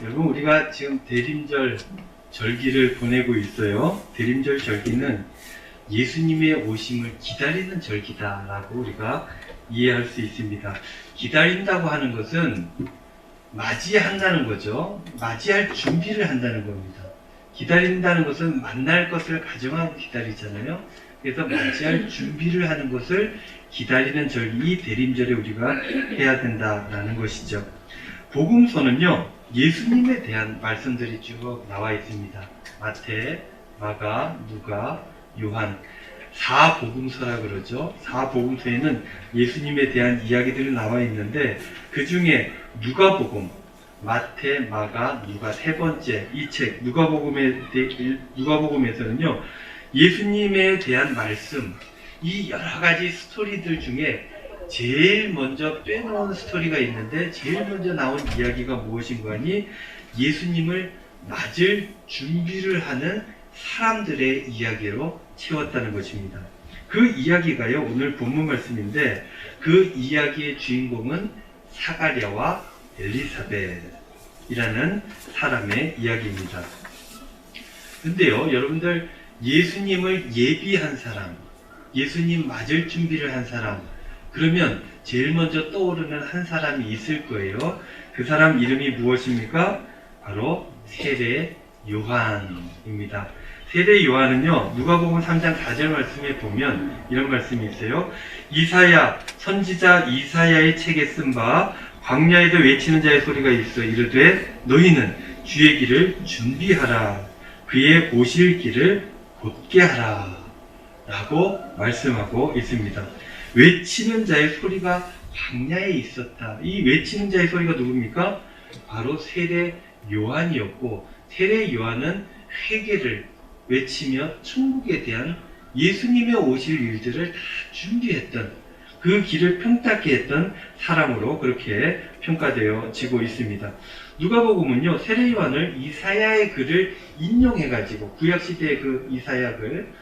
여러분, 우리가 지금 대림절 절기를 보내고 있어요. 대림절 절기는 예수님의 오심을 기다리는 절기다라고 우리가 이해할 수 있습니다. 기다린다고 하는 것은 맞이한다는 거죠. 맞이할 준비를 한다는 겁니다. 기다린다는 것은 만날 것을 가정하고 기다리잖아요. 그래서 맞이할 준비를 하는 것을 기다리는 절기, 이 대림절에 우리가 해야 된다라는 것이죠. 복음서는요, 예수님에 대한 말씀들이 쭉 나와 있습니다. 마태, 마가, 누가, 요한, 4복음서라 그러죠. 4복음서에는 예수님에 대한 이야기들이 나와 있는데, 그 중에 누가복음, 마태, 마가, 누가 세 번째 이 책 누가복음에서는요, 예수님에 대한 말씀, 이 여러 가지 스토리들 중에 제일 먼저 빼놓은 스토리가 있는데, 제일 먼저 나온 이야기가 무엇인가 하니 예수님을 맞을 준비를 하는 사람들의 이야기로 채웠다는 것입니다. 그 이야기가요, 오늘 본문 말씀인데, 그 이야기의 주인공은 사가랴와 엘리사벳이라는 사람의 이야기입니다. 근데요, 여러분들, 예수님을 예비한 사람, 예수님 맞을 준비를 한 사람, 그러면 제일 먼저 떠오르는 한 사람이 있을 거예요. 그 사람 이름이 무엇입니까? 바로 세례 요한입니다. 세례 요한은요, 누가복음 3장 4절 말씀에 보면 이런 말씀이 있어요. 선지자 이사야의 책에 쓴 바 광야에서 외치는 자의 소리가 있어 이르되 너희는 주의 길을 준비하라, 그의 오실 길을 곧게 하라 라고 말씀하고 있습니다. 외치는 자의 소리가 광야에 있었다. 이 외치는 자의 소리가 누굽니까? 바로 세례 요한이었고, 세례 요한은 회개를 외치며 천국에 대한 예수님의 오실 일들을 다 준비했던, 그 길을 평탁케 했던 사람으로 그렇게 평가되어지고 있습니다. 누가복음은요, 세례 요한을 이사야의 글을 인용해가지고, 구약시대의 그 이사야 글을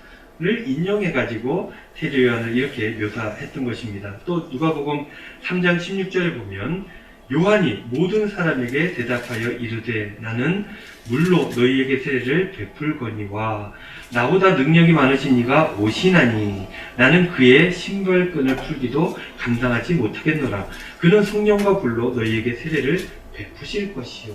인용해가지고 세례 요한을 이렇게 묘사했던 것입니다. 또 누가복음 3장 16절에 보면 요한이 모든 사람에게 대답하여 이르되 나는 물로 너희에게 세례를 베풀거니와 나보다 능력이 많으신 이가 오시나니 나는 그의 신발끈을 풀기도 감당하지 못하겠노라. 그는 성령과 불로 너희에게 세례를 베푸실 것이요.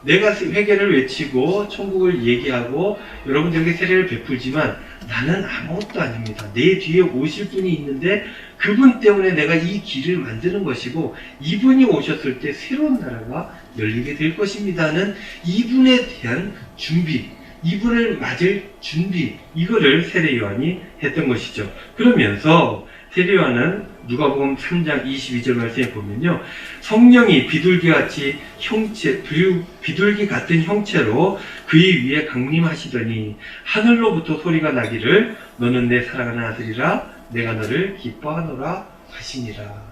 내가 회개를 외치고 천국을 얘기하고 여러분들에게 세례를 베풀지만 나는 아무것도 아닙니다. 내 뒤에 오실 분이 있는데 그분 때문에 내가 이 길을 만드는 것이고, 이분이 오셨을 때 새로운 나라가 열리게 될 것입니다는 이분에 대한 준비, 이분을 맞을 준비, 이거를 세례 요한이 했던 것이죠. 그러면서 세례 요한은 누가복음 3장 22절 말씀에 보면요, 성령이 비둘기 같은 형체로 그의 위에 강림하시더니 하늘로부터 소리가 나기를 너는 내 사랑하는 아들이라 내가 너를 기뻐하노라 하시니라.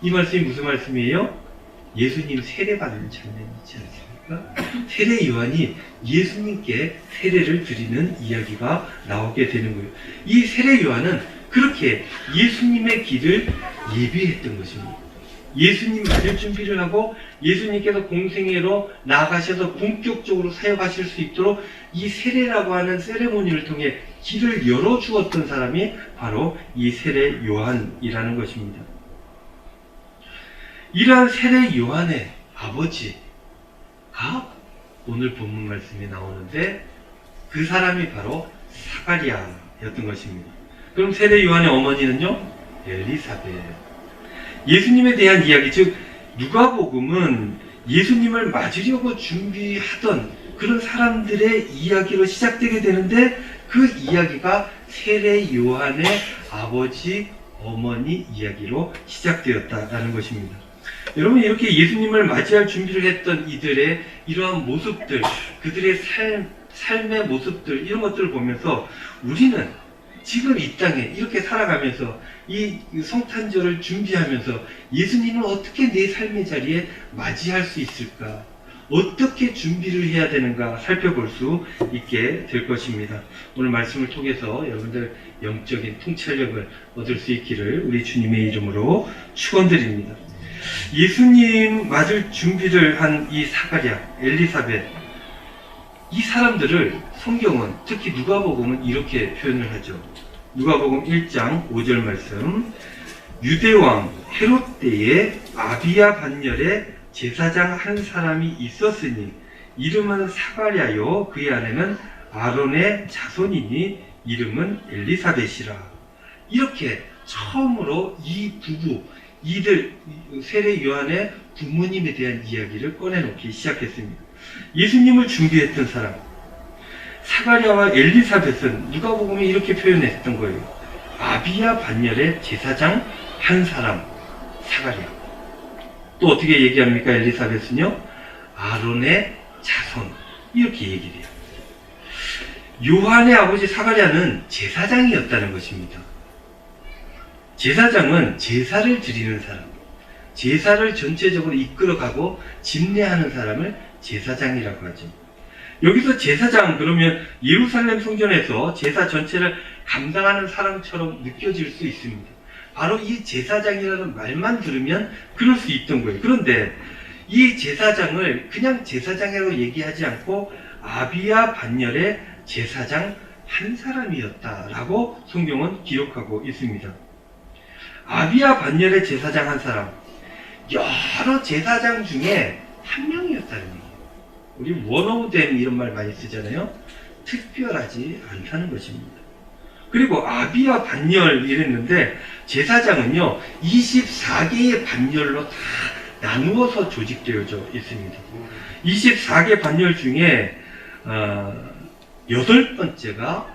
이 말씀이 무슨 말씀이에요? 예수님 세례받는 장면이 있지 않습니까? 세례 요한이 예수님께 세례를 드리는 이야기가 나오게 되는 거예요. 이 세례 요한은 그렇게 예수님의 길을 예비했던 것입니다. 예수님 맞을 준비를 하고 예수님께서 공생애로 나아가셔서 본격적으로 사역하실 수 있도록 이 세례라고 하는 세레모니를 통해 길을 열어주었던 사람이 바로 이 세례 요한이라는 것입니다. 이러한 세례 요한의 아버지가 오늘 본문 말씀에 나오는데, 그 사람이 바로 사가랴였던 것입니다. 그럼 세례 요한의 어머니는요, 엘리사벳. 예수님에 대한 이야기, 즉 누가복음은 예수님을 맞으려고 준비하던 그런 사람들의 이야기로 시작되게 되는데, 그 이야기가 세례 요한의 아버지, 어머니 이야기로 시작되었다라는 것입니다. 여러분, 이렇게 예수님을 맞이할 준비를 했던 이들의 이러한 모습들, 그들의 삶의 모습들, 이런 것들을 보면서 우리는 지금 이 땅에 이렇게 살아가면서 이 성탄절을 준비하면서 예수님을 어떻게 내 삶의 자리에 맞이할 수 있을까? 어떻게 준비를 해야 되는가 살펴볼 수 있게 될 것입니다. 오늘 말씀을 통해서 여러분들 영적인 통찰력을 얻을 수 있기를 우리 주님의 이름으로 축원드립니다. 예수님 맞을 준비를 한 이 사가랴, 엘리사벳, 이 사람들을 성경은 특히 누가복음은 이렇게 표현을 하죠. 누가복음 1장 5절 말씀. 유대왕 헤롯 때에 아비야 반열에 제사장 한 사람이 있었으니 이름은 사가랴요 그의 아내는 아론의 자손이니 이름은 엘리사벳이라. 이렇게 처음으로 이 부부, 이들 세례 요한의 부모님에 대한 이야기를 꺼내놓기 시작했습니다. 예수님을 준비했던 사람 사가랴와 엘리사벳은 누가복음에 이렇게 표현했던 거예요. 아비야 반열의 제사장 한 사람 사가랴. 또 어떻게 얘기합니까? 엘리사벳은요, 아론의 자손, 이렇게 얘기를 해요. 요한의 아버지 사가랴는 제사장이었다는 것입니다. 제사장은 제사를 드리는 사람, 제사를 전체적으로 이끌어가고 집례하는 사람을 제사장이라고 하죠. 여기서 제사장 그러면 예루살렘 성전에서 제사 전체를 감당하는 사람처럼 느껴질 수 있습니다. 바로 이 제사장이라는 말만 들으면 그럴 수 있던 거예요. 그런데 이 제사장을 그냥 제사장이라고 얘기하지 않고 아비야 반열의 제사장 한 사람이었다라고 성경은 기록하고 있습니다. 아비야 반열의 제사장 한 사람, 여러 제사장 중에 한 명이었다는 얘기예요. 우리 원어우댐 이런 말 많이 쓰잖아요. 특별하지 않다는 것입니다. 그리고 아비야 반열 이랬는데 제사장은요 24개의 반열로 다 나누어서 조직되어져 있습니다. 24개 반열 중에 8번째가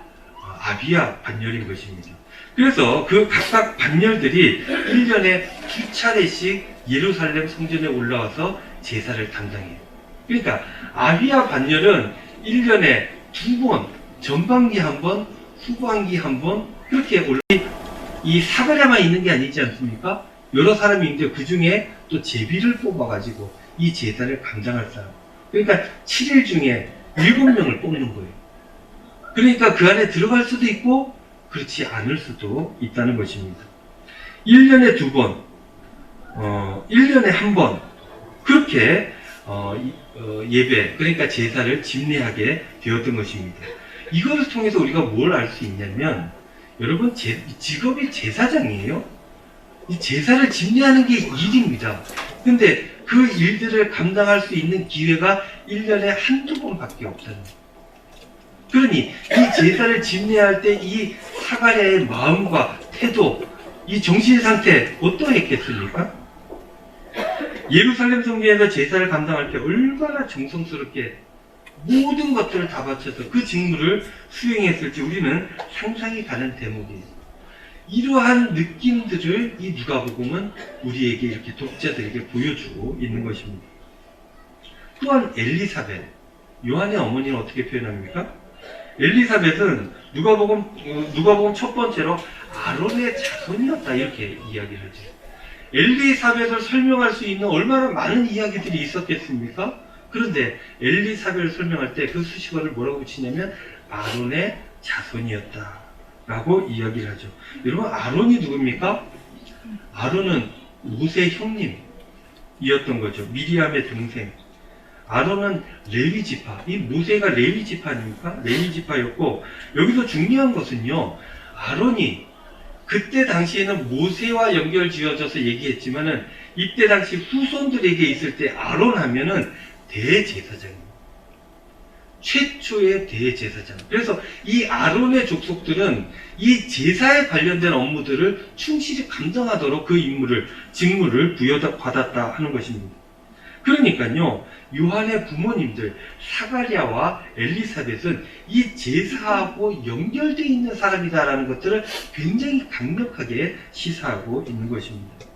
아비야 반열인 것입니다. 그래서 그 각각 반열들이 1년에 2차례씩 예루살렘 성전에 올라와서 제사를 담당해요. 그러니까 아비야 반열은 1년에 2번, 전반기 한 번, 후반기 한 번, 그렇게 올라. 이 사가랴만 있는 게 아니지 않습니까? 여러 사람이 있는데 그 중에 또 제비를 뽑아가지고 이 제사를 감당할 사람. 그러니까 7일 중에 7명을 뽑는 거예요. 그러니까 그 안에 들어갈 수도 있고 그렇지 않을 수도 있다는 것입니다. 1년에 2번, 1년에 1번, 그렇게 예배, 그러니까 제사를 집례하게 되었던 것입니다. 이것을 통해서 우리가 뭘 알 수 있냐면, 여러분, 직업이 제사장이에요. 이 제사를 집례하는 게 일입니다. 근데 그 일들을 감당할 수 있는 기회가 1년에 한두 번밖에 없다는 거예요. 그러니 이 제사를 집례할 때 이 사가랴의 마음과 태도, 이 정신 상태 어떠했겠습니까? 예루살렘 성전에서 제사를 감당할 때 얼마나 정성스럽게 모든 것들을 다 바쳐서 그 직무를 수행했을지 우리는 상상이 가는 대목이에요. 이러한 느낌들을 이 누가복음은 우리에게 이렇게 독자들에게 보여주고 있는 것입니다. 또한 엘리사벳, 요한의 어머니는 어떻게 표현합니까? 엘리사벳은 누가복음 첫 번째로 아론의 자손이었다 이렇게 이야기를 하죠. 엘리사벳을 설명할 수 있는 얼마나 많은 이야기들이 있었겠습니까? 그런데 엘리사벳을 설명할 때 그 수식어를 뭐라고 붙이냐면 아론의 자손이었다 라고 이야기를 하죠. 여러분, 아론이 누굽니까? 아론은 모세 형님이었던 거죠. 미리암의 동생. 아론은 레위지파, 이 모세가 레위지파 아닙니까? 레위지파였고, 여기서 중요한 것은요, 아론이 그때 당시에는 모세와 연결 지어져서 얘기했지만은 이때 당시 후손들에게 있을 때 아론 하면은 대제사장입니다. 최초의 대제사장. 그래서 이 아론의 족속들은 이 제사에 관련된 업무들을 충실히 감당하도록 그 직무를 부여받았다 하는 것입니다. 그러니까요, 요한의 부모님들 사가랴와 엘리사벳은 이 제사하고 연결되어 있는 사람이다라는 것들을 굉장히 강력하게 시사하고 있는 것입니다.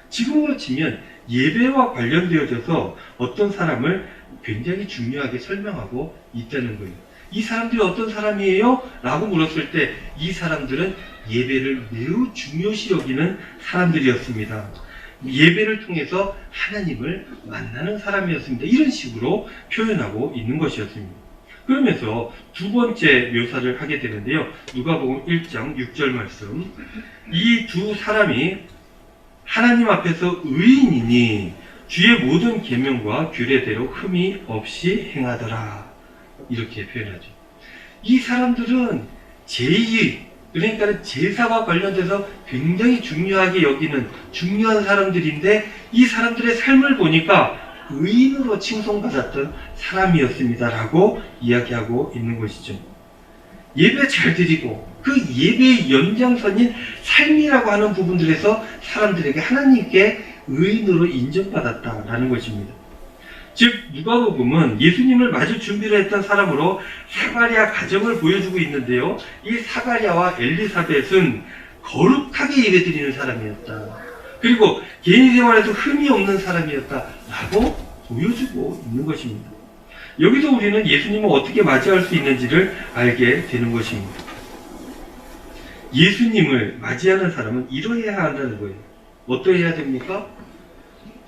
지금으로 치면 예배와 관련되어져서 어떤 사람을 굉장히 중요하게 설명하고 있다는 거예요. 이 사람들이 어떤 사람이에요? 라고 물었을 때 이 사람들은 예배를 매우 중요시 여기는 사람들이었습니다. 예배를 통해서 하나님을 만나는 사람이었습니다. 이런 식으로 표현하고 있는 것이었습니다. 그러면서 두 번째 묘사를 하게 되는데요. 누가복음 1장 6절 말씀. 이 두 사람이 하나님 앞에서 의인이니 주의 모든 계명과 규례대로 흠이 없이 행하더라. 이렇게 표현하죠. 이 사람들은 제의, 그러니까 제사와 관련돼서 굉장히 중요하게 여기는 중요한 사람들인데 이 사람들의 삶을 보니까 의인으로 칭송받았던 사람이었습니다. 라고 이야기하고 있는 것이죠. 예배 잘 드리고 그 예배의 연장선인 삶이라고 하는 부분들에서 사람들에게 하나님께 의인으로 인정받았다라는 것입니다. 즉 누가복음은 예수님을 맞을 준비를 했던 사람으로 사가랴 가정을 보여주고 있는데요. 이 사가랴와 엘리사벳은 거룩하게 예배드리는 사람이었다. 그리고 개인 생활에서 흠이 없는 사람이었다라고 보여주고 있는 것입니다. 여기서 우리는 예수님을 어떻게 맞이할 수 있는지를 알게 되는 것입니다. 예수님을 맞이하는 사람은 이러해야 한다는 거예요. 어떠해야 됩니까?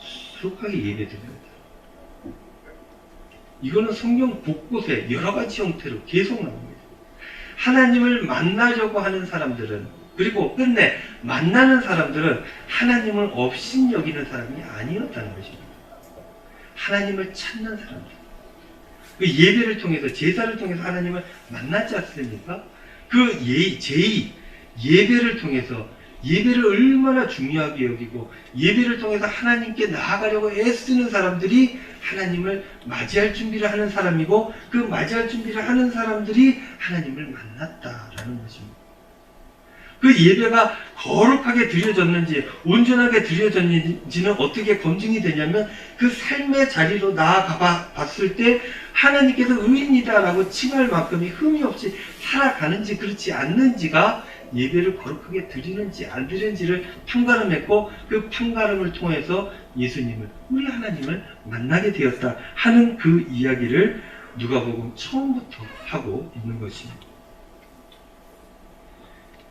수룩하게 예배드립니다. 이거는 성경 곳곳에 여러 가지 형태로 계속 나옵니다. 하나님을 만나려고 하는 사람들은, 그리고 끝내 만나는 사람들은 하나님을 업신여기는 사람이 아니었다는 것입니다. 하나님을 찾는 사람들. 그 예배를 통해서, 제사를 통해서 하나님을 만났지 않습니까? 그 예배를 통해서 예배를 얼마나 중요하게 여기고 예배를 통해서 하나님께 나아가려고 애쓰는 사람들이 하나님을 맞이할 준비를 하는 사람이고, 그 맞이할 준비를 하는 사람들이 하나님을 만났다라는 것입니다. 그 예배가 거룩하게 드려졌는지 온전하게 드려졌는지는 어떻게 검증이 되냐면 그 삶의 자리로 나아가 봤을 때 하나님께서 의인이다라고 칭할 만큼이 흠이 없이 살아가는지 그렇지 않는지가 예배를 거룩하게 드리는지 안 드리는지를 판가름했고, 그 판가름을 통해서 예수님을, 우리 하나님을 만나게 되었다 하는 그 이야기를 누가복음 처음부터 하고 있는 것입니다.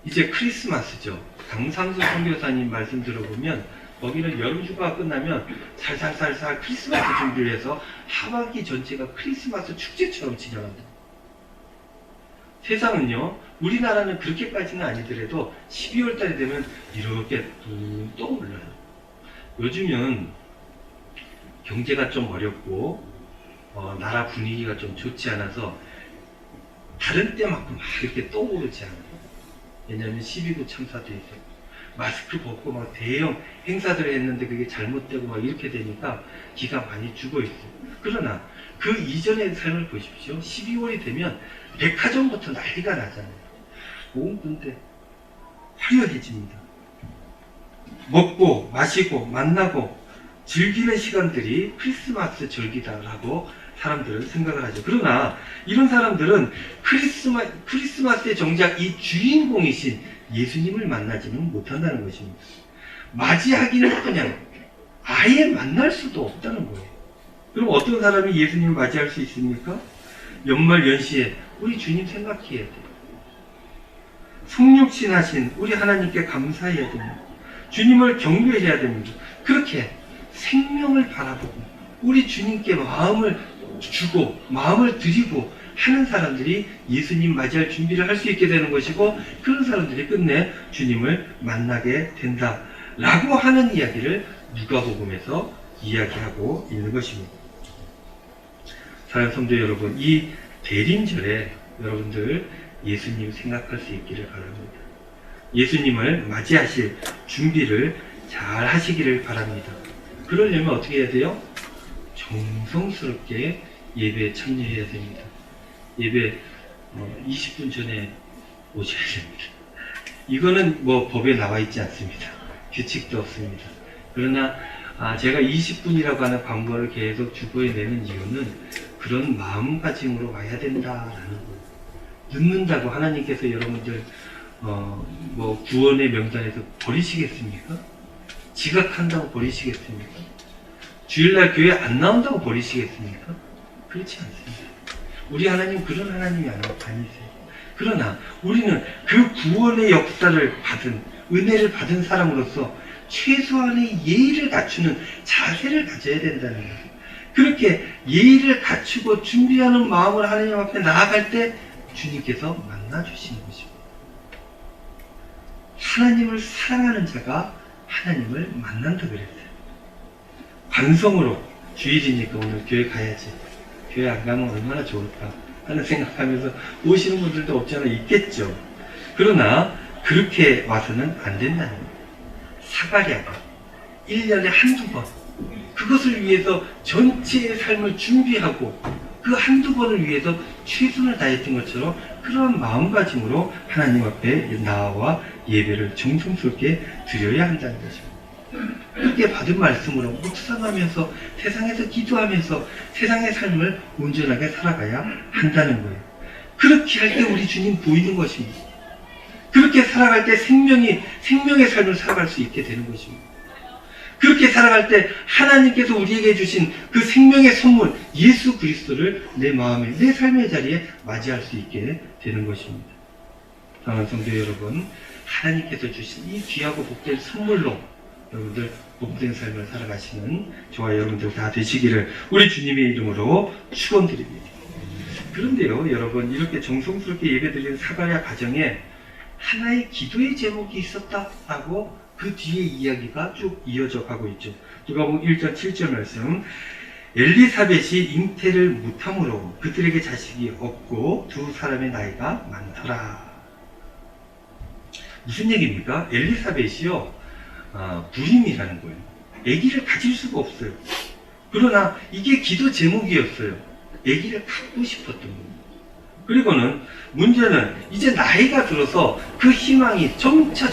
이제 크리스마스죠. 강상수 선교사님 말씀 들어보면 거기는 여름휴가가 끝나면 살살살살 크리스마스 준비를 해서 하반기 전체가 크리스마스 축제처럼 진행한다. 세상은요, 우리나라는 그렇게까지는 아니더라도 12월 달이 되면 이렇게 또 올라요. 요즘은 경제가 좀 어렵고 나라 분위기가 좀 좋지 않아서 다른 때만큼 막 이렇게 떠오르지 않아요. 왜냐하면 12구 참사도 있었고 마스크 벗고 막 대형 행사들을 했는데 그게 잘못되고 막 이렇게 되니까 기가 많이 죽어 있어요. 그러나 그 이전의 삶을 보십시오. 12월이 되면 백화점부터 난리가 나잖아요. 온 군데 화려해집니다. 먹고 마시고 만나고 즐기는 시간들이 크리스마스 절기다라고 사람들은 생각을 하죠. 그러나 이런 사람들은 크리스마스의 정작 이 주인공이신 예수님을 만나지는 못한다는 것입니다. 맞이하기는 그냥 아예 만날 수도 없다는 거예요. 그럼 어떤 사람이 예수님을 맞이할 수 있습니까? 연말 연시에 우리 주님 생각해야 돼요. 성육신하신 우리 하나님께 감사해야 됩니다. 주님을 경배해야 됩니다. 그렇게 생명을 바라보고 우리 주님께 마음을 주고 마음을 드리고 하는 사람들이 예수님 맞이할 준비를 할 수 있게 되는 것이고, 그런 사람들이 끝내 주님을 만나게 된다라고 하는 이야기를 누가복음에서 이야기하고 있는 것입니다. 사랑하는 성도 여러분, 이 대림절에 여러분들 예수님 생각할 수 있기를 바랍니다. 예수님을 맞이하실 준비를 잘 하시기를 바랍니다. 그러려면 어떻게 해야 돼요? 정성스럽게 예배에 참여해야 됩니다. 예배 20분 전에 오셔야 됩니다. 이거는 뭐 법에 나와 있지 않습니다. 규칙도 없습니다. 그러나 제가 20분이라고 하는 광고를 계속 주보에 내는 이유는 그런 마음가짐으로 와야 된다라는 거예요. 늦는다고 하나님께서 여러분들 뭐 구원의 명단에서 버리시겠습니까? 지각한다고 버리시겠습니까? 주일날 교회 안 나온다고 버리시겠습니까? 그렇지 않습니다. 우리 하나님 그런 하나님이 아니세요. 그러나 우리는 그 구원의 역사를 받은, 은혜를 받은 사람으로서 최소한의 예의를 갖추는 자세를 가져야 된다는 거예요. 그렇게 예의를 갖추고 준비하는 마음을 하나님 앞에 나아갈 때 주님께서 만나주시는 것입니다. 하나님을 사랑하는 자가 하나님을 만난다 그랬어요. 반성으로 주일이니까 오늘 교회 가야지. 교회 안 가면 얼마나 좋을까 하는 생각하면서 오시는 분들도 없지 않아 있겠죠. 그러나 그렇게 와서는 안 된다는 거예요. 사가랴가 1년에 한두 번 그것을 위해서 전체의 삶을 준비하고 그 한두 번을 위해서 최선을 다했던 것처럼 그런 마음가짐으로 하나님 앞에 나와 예배를 정성스럽게 드려야 한다는 것입니다. 그렇게 받은 말씀으로 묵상하면서 세상에서 기도하면서 세상의 삶을 온전하게 살아가야 한다는 거예요. 그렇게 할 때 우리 주님 보이는 것입니다. 그렇게 살아갈 때 생명의 삶을 살아갈 수 있게 되는 것입니다. 그렇게 살아갈 때 하나님께서 우리에게 주신 그 생명의 선물 예수 그리스도를 내 마음에 내 삶의 자리에 맞이할 수 있게 되는 것입니다. 사랑하는 성도 여러분, 하나님께서 주신 이 귀하고 복된 선물로 여러분들 복된 삶을 살아가시는 저와 여러분들 다 되시기를 우리 주님의 이름으로 축원드립니다. 그런데요, 여러분, 이렇게 정성스럽게 예배드리는 사가랴 가정에 하나의 기도의 제목이 있었다라고 그 뒤에 이야기가 쭉 이어져 가고 있죠. 누가복음 1장 7절 말씀, 엘리사벳이 잉태를 못함으로 그들에게 자식이 없고 두 사람의 나이가 많더라. 무슨 얘기입니까? 엘리사벳이요, 불임이라는 거예요. 아기를 가질 수가 없어요. 그러나 이게 기도 제목이었어요. 아기를 갖고 싶었던 거예요. 그리고는 문제는 이제 나이가 들어서 그 희망이 점차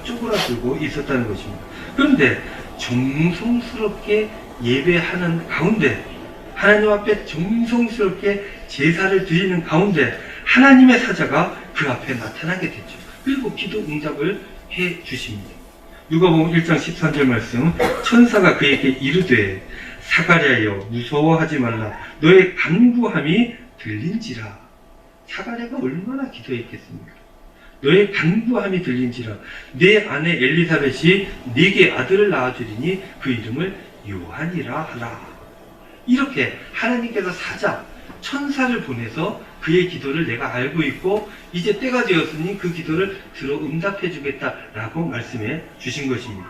쪼그라들고 있었다는 것입니다. 그런데 정성스럽게 예배하는 가운데, 하나님 앞에 정성스럽게 제사를 드리는 가운데 하나님의 사자가 그 앞에 나타나게 됐죠. 그리고 기도 응답을 해 주십니다. 누가복음 1장 13절 말씀, 천사가 그에게 이르되 사가랴여 무서워하지 말라, 너의 간구함이 들린지라. 사가랴가 얼마나 기도했겠습니까? 너의 간구함이 들린지라, 내 아내 엘리사벳이 네게 아들을 낳아주리니 그 이름을 요한이라 하라. 이렇게 하나님께서 사자, 천사를 보내서 그의 기도를 내가 알고 있고 이제 때가 되었으니 그 기도를 들어 응답해 주겠다라고 말씀해 주신 것입니다.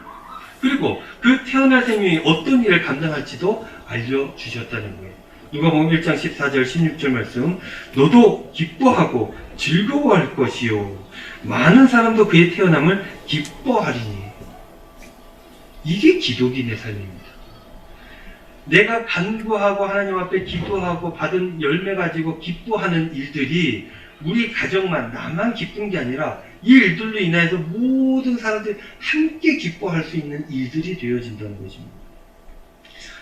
그리고 그 태어날 생명이 어떤 일을 감당할지도 알려주셨다는 거예요. 누가복음 1장 14절 16절 말씀, 너도 기뻐하고 즐거워할 것이요 많은 사람도 그의 태어남을 기뻐하리니. 이게 기독인의 삶입니다. 내가 간구하고 하나님 앞에 기도하고 받은 열매 가지고 기뻐하는 일들이 우리 가정만, 나만 기쁜 게 아니라 이 일들로 인해서 모든 사람들이 함께 기뻐할 수 있는 일들이 되어진다는 것입니다.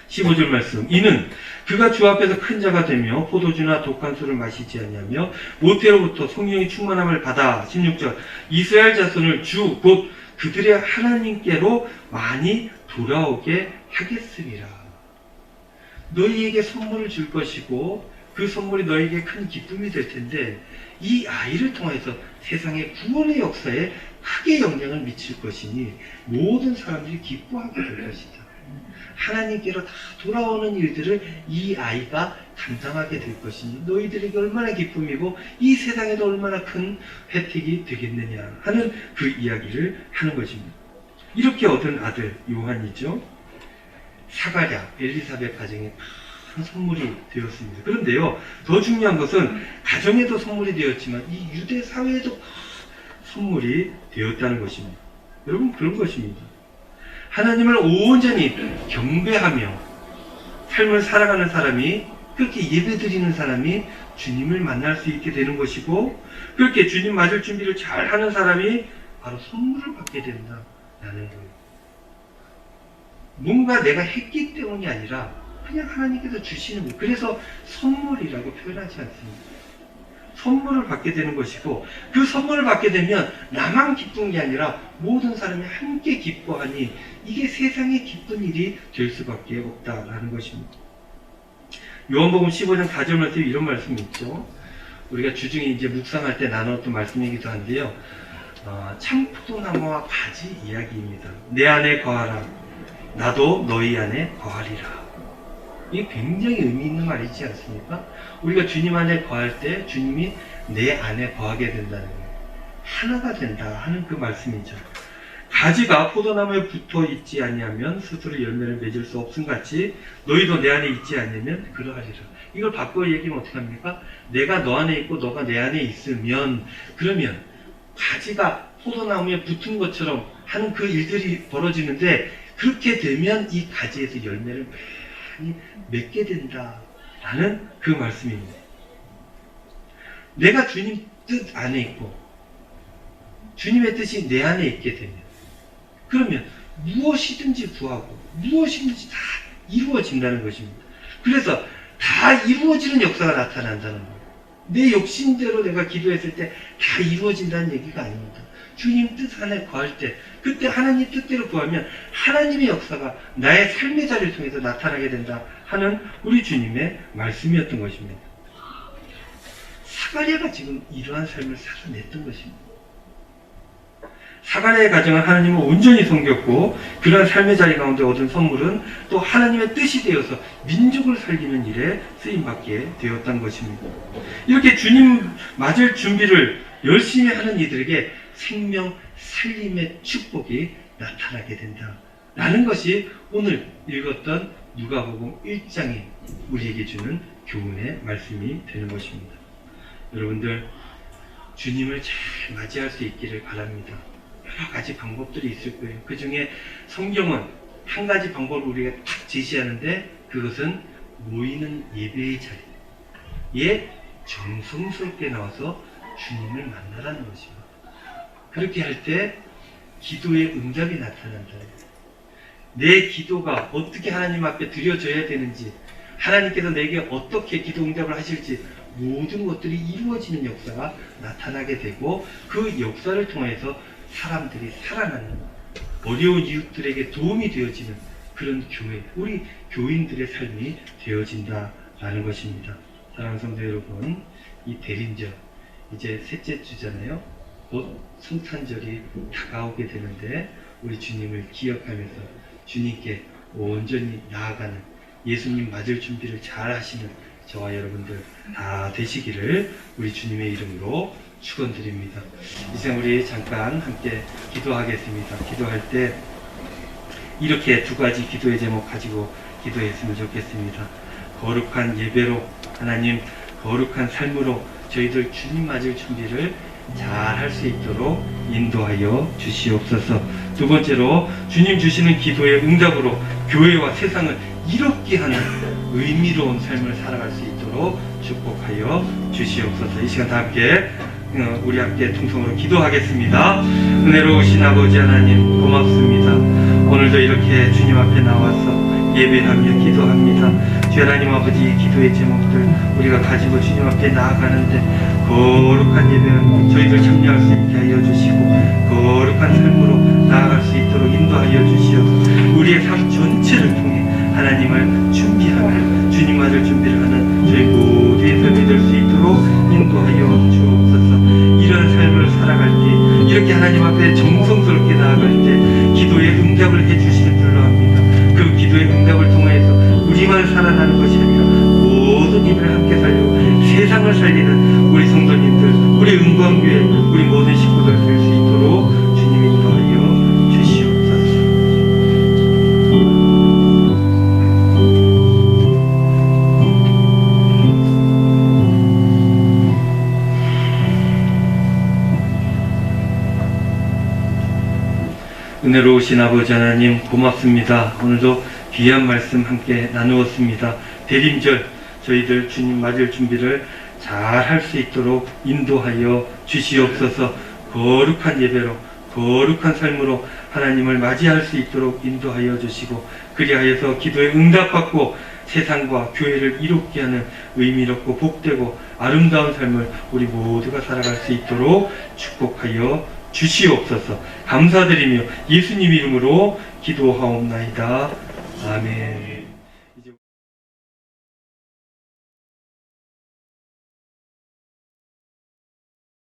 15절 말씀, 이는 그가 주 앞에서 큰 자가 되며 포도주나 독한 술을 마시지 아니하며 모태로부터 성령의 충만함을 받아. 16절, 이스라엘 자손을 주 곧 그들의 하나님께로 많이 돌아오게 하겠습니다. 너희에게 선물을 줄 것이고 그 선물이 너희에게 큰 기쁨이 될 텐데 이 아이를 통해서 세상의 구원의 역사에 크게 영향을 미칠 것이니 모든 사람들이 기뻐하게 될 것이다. 하나님께로 다 돌아오는 일들을 이 아이가 감당하게 될 것이니 너희들에게 얼마나 기쁨이고 이 세상에도 얼마나 큰 혜택이 되겠느냐 하는 그 이야기를 하는 것입니다. 이렇게 얻은 아들 요한이죠. 사가랴, 엘리사벳 가정에 큰 선물이 되었습니다. 그런데요, 더 중요한 것은 가정에도 선물이 되었지만 이 유대 사회에도 큰 선물이 되었다는 것입니다. 여러분, 그런 것입니다. 하나님을 온전히 경배하며 삶을 살아가는 사람이, 그렇게 예배드리는 사람이 주님을 만날 수 있게 되는 것이고, 그렇게 주님 맞을 준비를 잘 하는 사람이 바로 선물을 받게 된다는 거예요. 뭔가 내가 했기 때문이 아니라 그냥 하나님께서 주시는 거예요. 그래서 선물이라고 표현하지 않습니다. 선물을 받게 되는 것이고, 그 선물을 받게 되면 나만 기쁜 게 아니라 모든 사람이 함께 기뻐하니 이게 세상의 기쁜 일이 될 수밖에 없다라는 것입니다. 요한복음 15장 4절 말씀에 이런 말씀이 있죠. 우리가 주중에 이제 묵상할 때 나눴던 말씀이기도 한데요. 참포도나무와 가지 이야기입니다. 내 안에 거하라, 나도 너희 안에 거하리라. 이게 굉장히 의미 있는 말이지 않습니까? 우리가 주님 안에 거할 때 주님이 내 안에 거하게 된다는 거예요. 하나가 된다 하는 그 말씀이죠. 가지가 포도나무에 붙어 있지 아니하면 스스로 열매를 맺을 수 없음 같이 너희도 내 안에 있지 않으면 그러하리라. 이걸 바꿔 얘기하면 어떻게 합니까? 내가 너 안에 있고 너가 내 안에 있으면, 그러면 가지가 포도나무에 붙은 것처럼 하는 그 일들이 벌어지는데, 그렇게 되면 이 가지에서 열매를 많이 맺게 된다라는 그 말씀입니다. 내가 주님 뜻 안에 있고 주님의 뜻이 내 안에 있게 되면, 그러면 무엇이든지 구하고 무엇이든지 다 이루어진다는 것입니다. 그래서 다 이루어지는 역사가 나타난다는 거예요. 내 욕심대로 내가 기도했을 때 다 이루어진다는 얘기가 아닙니다. 주님 뜻 안에 구할 때, 그때 하나님 뜻대로 구하면 하나님의 역사가 나의 삶의 자리를 통해서 나타나게 된다 하는 우리 주님의 말씀이었던 것입니다. 사가랴가 지금 이러한 삶을 살아냈던 것입니다. 사가랴의 가정은 하나님을 온전히 섬겼고, 그러한 삶의 자리 가운데 얻은 선물은 또 하나님의 뜻이 되어서 민족을 살리는 일에 쓰임받게 되었다는 것입니다. 이렇게 주님 맞을 준비를 열심히 하는 이들에게 생명 살림의 축복이 나타나게 된다라는 것이 오늘 읽었던 누가복음 1장이 우리에게 주는 교훈의 말씀이 되는 것입니다. 여러분들, 주님을 잘 맞이할 수 있기를 바랍니다. 여러 가지 방법들이 있을 거예요. 그 중에 성경은 한 가지 방법을 우리가 딱 제시하는데, 그것은 모이는 예배의 자리에 정성스럽게 나와서 주님을 만나라는 것입니다. 그렇게 할 때 기도의 응답이 나타난다. 내 기도가 어떻게 하나님 앞에 드려져야 되는지, 하나님께서 내게 어떻게 기도 응답을 하실지, 모든 것들이 이루어지는 역사가 나타나게 되고, 그 역사를 통해서 사람들이 살아나는, 어려운 이웃들에게 도움이 되어지는 그런 교회, 우리 교인들의 삶이 되어진다라는 것입니다. 사랑하는 성도 여러분, 이 대림절 이제 셋째 주잖아요. 곧 성탄절이 다가오게 되는데, 우리 주님을 기억하면서 주님께 온전히 나아가는, 예수님 맞을 준비를 잘 하시는 저와 여러분들 다 되시기를 우리 주님의 이름으로 축원드립니다. 이제 우리 잠깐 함께 기도하겠습니다. 기도할 때 이렇게 두 가지 기도의 제목 가지고 기도했으면 좋겠습니다. 거룩한 예배로, 하나님 거룩한 삶으로 저희들 주님 맞을 준비를 잘 할 수 있도록 인도하여 주시옵소서. 두 번째로, 주님 주시는 기도의 응답으로 교회와 세상을 이롭게 하는 의미로운 삶을 살아갈 수 있도록 축복하여 주시옵소서. 이 시간 다 함께 우리 함께 통성으로 기도하겠습니다. 은혜로우신 아버지 하나님, 고맙습니다. 오늘도 이렇게 주님 앞에 나와서 예배하며 기도합니다. 주 하나님 아버지, 기도의 제목들 우리가 가지고 주님 앞에 나아가는데 거룩한 예배 저희들 참여할 수 있게 하여 주시고, 거룩한 삶으로 나아갈 수 있도록 인도하여 주시옵소서. 우리의 삶 전체를 통해 하나님을 준비하는, 주님 맞을 준비를 하는 저희 모두의 삶이 될 수 있도록 인도하여 주옵소서. 이런 삶을 살아갈 때, 이렇게 하나님 앞에 정성스럽게 나아갈 때 기도의 응답을 해주시는 줄로 압니다. 그 기도의 응답을 통해서 우리만 살아나는 것이 아니라 모든 이들을 함께 살리고 세상을 살리는 우리 성도님들, 우리 은광교회, 우리 모든 식구들 될 수 있도록 주님이 인도하여 주시옵소서. 은혜로우신 아버지 하나님, 고맙습니다. 오늘도 귀한 말씀 함께 나누었습니다. 대림절 저희들 주님 맞을 준비를 잘 할 수 있도록 인도하여 주시옵소서. 거룩한 예배로, 거룩한 삶으로 하나님을 맞이할 수 있도록 인도하여 주시고, 그리하여서 기도에 응답받고 세상과 교회를 이롭게 하는 의미롭고 복되고 아름다운 삶을 우리 모두가 살아갈 수 있도록 축복하여 주시옵소서. 감사드리며 예수님 이름으로 기도하옵나이다. 아멘.